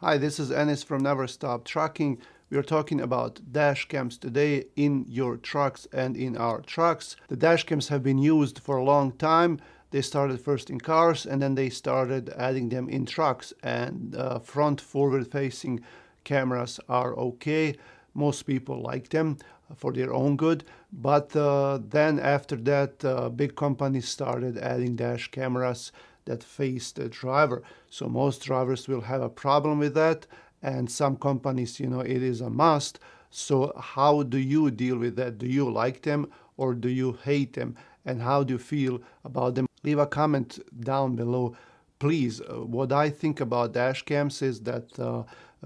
Hi, this is Ennis from Never Stop Trucking. We are talking about dash cams today in your trucks and in our trucks. The dash cams have been used for a long time. They started first in cars and then they started adding them in trucks. And front forward facing cameras are okay. Most people like them for their own good. But then after that, big companies started adding dash cameras that face the driver. So most drivers will have a problem with that, and some companies, it is a must. So how do you deal with that? Do you like them or do you hate them? And how do you feel about them? Leave a comment down below. Please, what I think about dash cams is that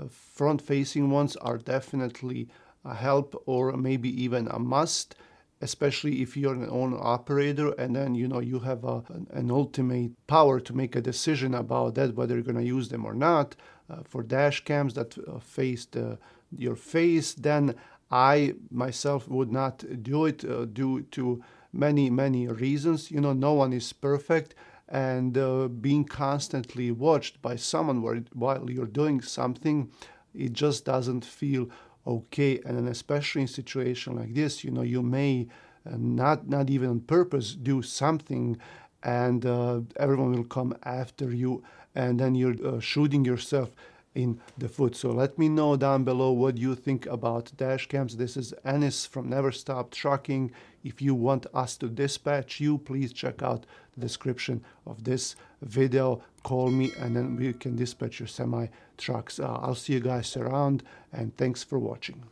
front-facing ones are definitely a help or maybe even a must, especially if you're an owner operator and then you have an ultimate power to make a decision about that, whether you're going to use them or not. For dash cams that face your face, then I myself would not do it due to many reasons. No one is perfect, and being constantly watched by someone while you're doing something, it just doesn't feel okay. And then especially in situation like this, you may not even on purpose do something, and everyone will come after you, and then you're shooting yourself in the foot. So let me know down below what you think about dash cams. This is Ennis from Never Stop Trucking. If you want us to dispatch you, please check out the description of this video. Call me and then we can dispatch your semi trucks. I'll see you guys around, and thanks for watching.